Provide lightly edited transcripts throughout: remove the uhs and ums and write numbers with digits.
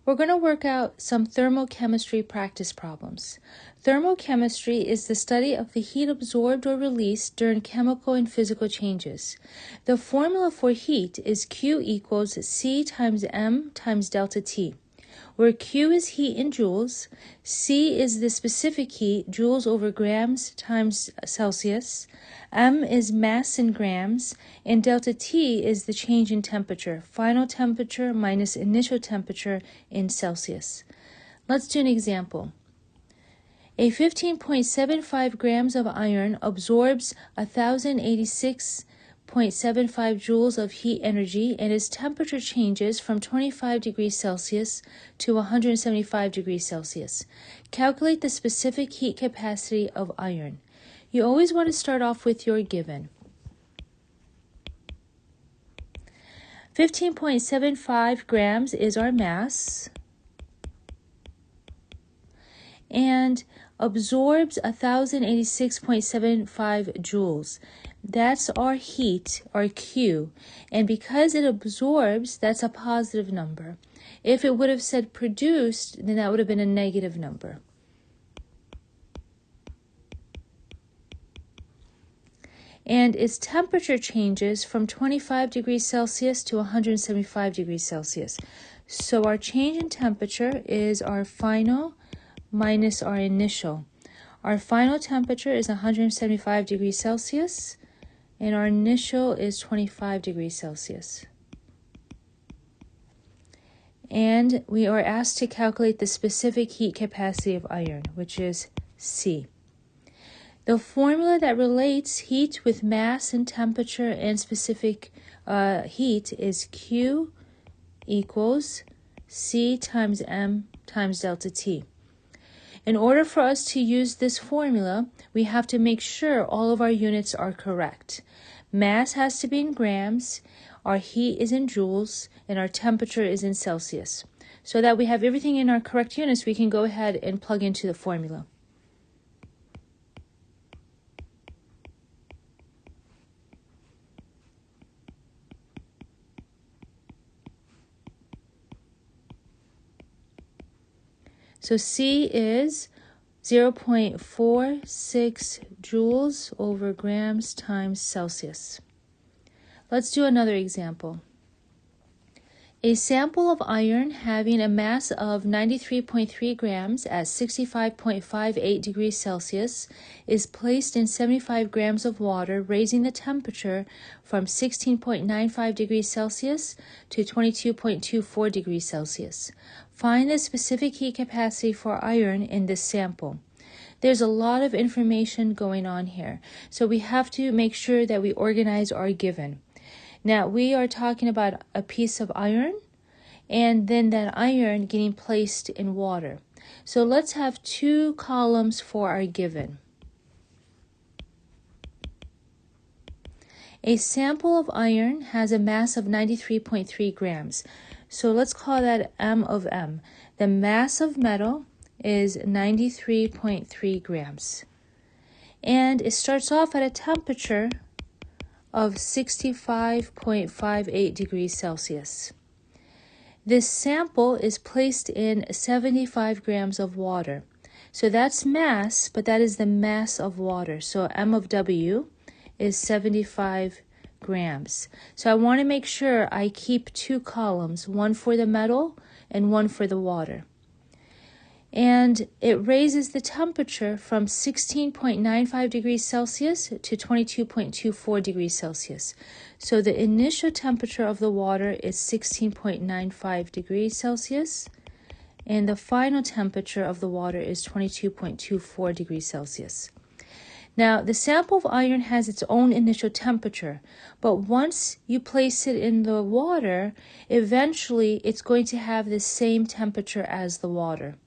We're going to work out some thermochemistry practice problems. Thermochemistry is the study of the heat absorbed or released during chemical and physical changes. The formula for heat is Q equals C times M times delta T, where Q is heat in joules, C is the specific heat, joules over grams times Celsius, M is mass in grams, and delta T is the change in temperature, final temperature minus initial temperature in Celsius. Let's do an example. A 15.75 grams of iron absorbs 1,086.75 joules of heat energy, and its temperature changes from 25 degrees Celsius to 175 degrees Celsius. Calculate the specific heat capacity of iron. You always want to start off with your given. 15.75 grams is our mass and absorbs 1,086.75 joules. That's our heat, our Q, and because it absorbs, that's a positive number. If it would have said produced, then that would have been a negative number. And its temperature changes from 25 degrees Celsius to 175 degrees Celsius. So our change in temperature is our final minus our initial. Our final temperature is 175 degrees Celsius, and our initial is 25 degrees Celsius. And we are asked to calculate the specific heat capacity of iron, which is C. The formula that relates heat with mass and temperature and specific heat is Q equals C times M times delta T. In order for us to use this formula, we have to make sure all of our units are correct. Mass has to be in grams, our heat is in joules, and our temperature is in Celsius. So that we have everything in our correct units, we can go ahead and plug into the formula. So C is 0.46 joules over grams times Celsius. Let's do another example. A sample of iron having a mass of 93.3 grams at 65.58 degrees Celsius is placed in 75 grams of water, raising the temperature from 16.95 degrees Celsius to 22.24 degrees Celsius. Find the specific heat capacity for iron in this sample. There's a lot of information going on here, so we have to make sure that we organize our given. Now, we are talking about a piece of iron and then that iron getting placed in water. So let's have two columns for our given. A sample of iron has a mass of 93.3 grams. So let's call that M of M. The mass of metal is 93.3 grams. And it starts off at a temperature of 65.58 degrees Celsius. This sample is placed in 75 grams of water. So that's mass, but that is the mass of water. So M of W is 75 grams. So I want to make sure I keep two columns, one for the metal and one for the water. And it raises the temperature from 16.95 degrees Celsius to 22.24 degrees Celsius. So the initial temperature of the water is 16.95 degrees Celsius, and the final temperature of the water is 22.24 degrees Celsius. Now, the sample of iron has its own initial temperature, but once you place it in the water, eventually it's going to have the same temperature as the water.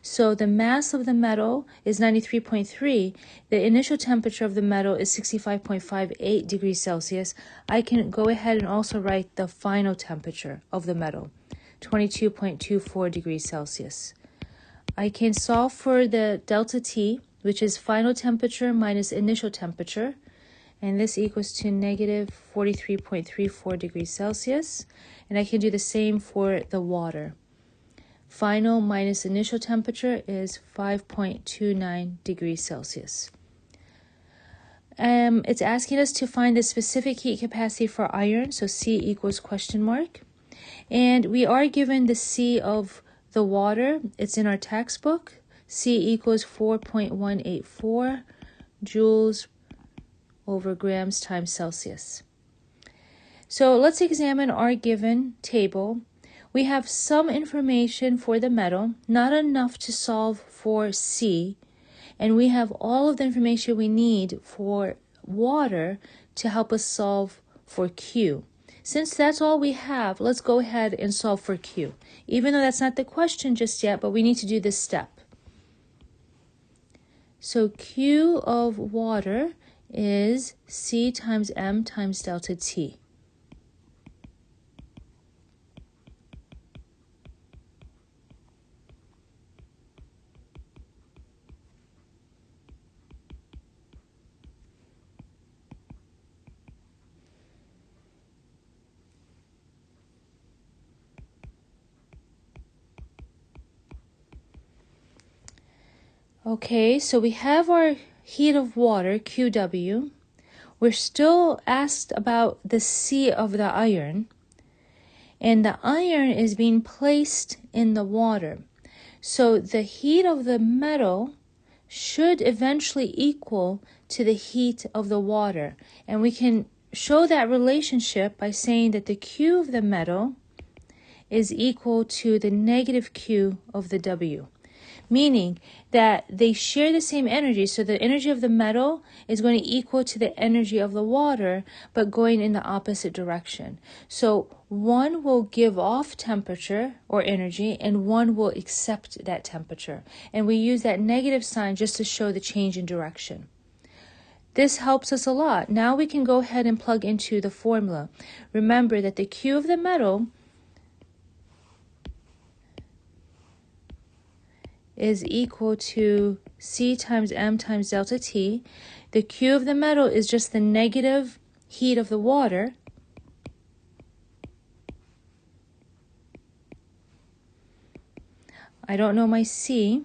So the mass of the metal is 93.3. The initial temperature of the metal is 65.58 degrees Celsius. I can go ahead and also write the final temperature of the metal, 22.24 degrees Celsius. I can solve for the delta T, which is final temperature minus initial temperature, and this equals to negative 43.34 degrees Celsius. And I can do the same for the water. Final minus initial temperature is 5.29 degrees Celsius. It's asking us to find the specific heat capacity for iron, so C equals question mark. And we are given the C of the water. It's in our textbook. C equals 4.184 joules over grams times Celsius. So let's examine our given table. We have some information for the metal, not enough to solve for C, and we have all of the information we need for water to help us solve for Q. Since that's all we have, let's go ahead and solve for Q. Even though that's not the question just yet, but we need to do this step. So Q of water is C times M times delta T. Okay, so we have our heat of water, QW. We're still asked about the C of the iron, and the iron is being placed in the water. So the heat of the metal should eventually equal to the heat of the water. And we can show that relationship by saying that the Q of the metal is equal to the negative Q of the W. Meaning that they share the same energy, so the energy of the metal is going to equal to the energy of the water, but going in the opposite direction. So one will give off temperature or energy, and one will accept that temperature. And we use that negative sign just to show the change in direction. This helps us a lot. Now we can go ahead and plug into the formula. Remember that the Q of the metal is equal to C times M times delta T. The Q of the metal is just the negative heat of the water. I don't know my C.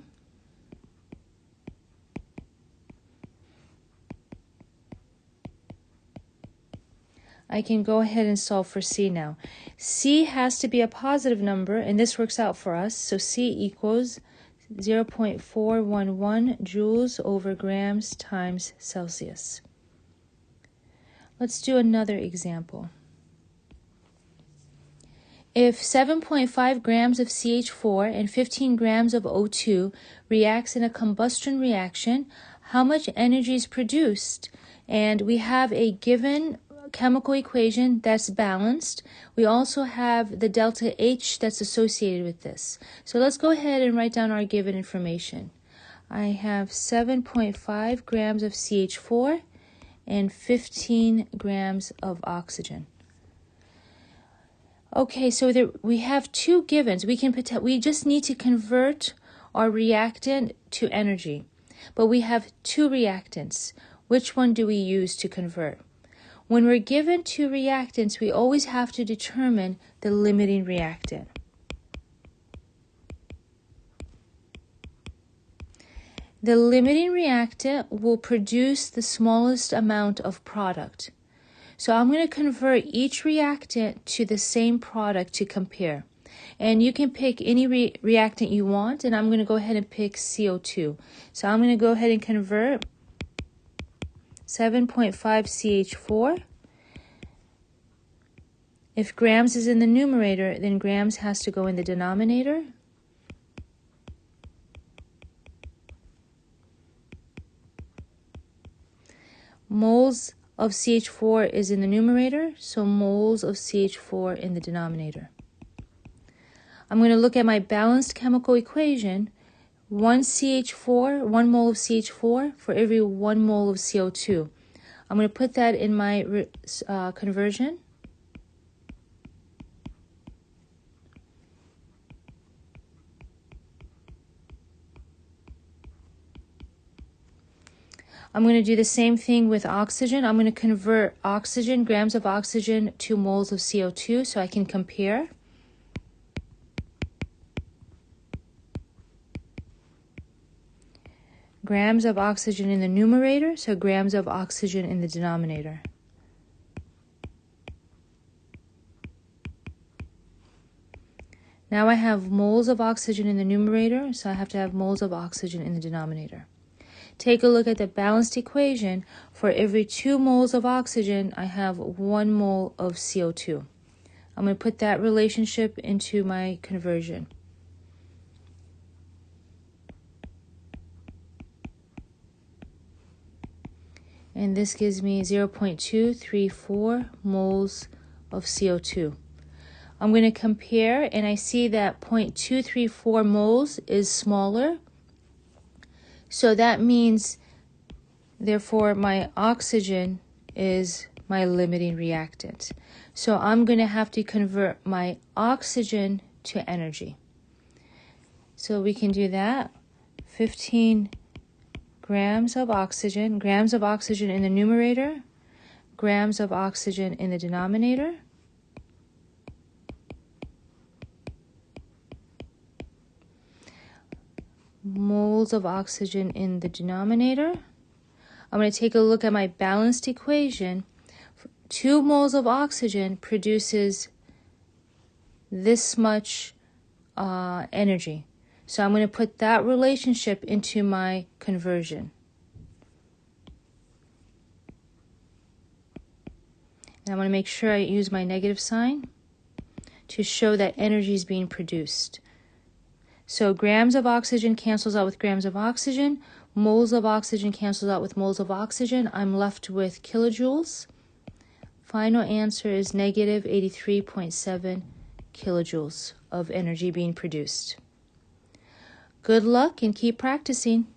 I can go ahead and solve for C now. C has to be a positive number, and this works out for us. So C equals 0.411 joules over grams times Celsius. Let's do another example. If 7.5 grams of CH4 and 15 grams of O2 reacts in a combustion reaction, how much energy is produced? And we have a given chemical equation that's balanced. We also have the delta H that's associated with this. So let's go ahead and write down our given information. I have 7.5 grams of CH4 and 15 grams of oxygen. Okay, so we have two givens. We just need to convert our reactant to energy. But we have two reactants. Which one do we use to convert? When we're given two reactants, we always have to determine the limiting reactant. The limiting reactant will produce the smallest amount of product. So I'm going to convert each reactant to the same product to compare. And you can pick any reactant you want, and I'm going to go ahead and pick CO2. So I'm going to go ahead and convert 7.5 CH4. If grams is in the numerator, then grams has to go in the denominator. Moles of CH4 is in the numerator, so moles of CH4 in the denominator. I'm going to look at my balanced chemical equation. 1 mole of CH4 for every 1 mole of CO2. I'm going to put that in my conversion. I'm going to do the same thing with oxygen. I'm going to convert oxygen, grams of oxygen, to moles of CO2 so I can compare. grams of oxygen in the numerator, so grams of oxygen in the denominator. Now I have moles of oxygen in the numerator, so I have to have moles of oxygen in the denominator. Take a look at the balanced equation. For every 2 moles of oxygen, I have 1 mole of CO2. I'm going to put that relationship into my conversion. And this gives me 0.234 moles of CO2. I'm going to compare, and I see that 0.234 moles is smaller. So that means, therefore, my oxygen is my limiting reactant. So I'm going to have to convert my oxygen to energy. So we can do that. 15 grams of oxygen in the numerator, grams of oxygen in the denominator. Moles of oxygen in the denominator. I'm going to take a look at my balanced equation. 2 moles of oxygen produces this much energy. So I'm going to put that relationship into my conversion. And I'm going to make sure I use my negative sign to show that energy is being produced. So grams of oxygen cancels out with grams of oxygen. Moles of oxygen cancels out with moles of oxygen. I'm left with kilojoules. Final answer is negative 83.7 kilojoules of energy being produced. Good luck and keep practicing.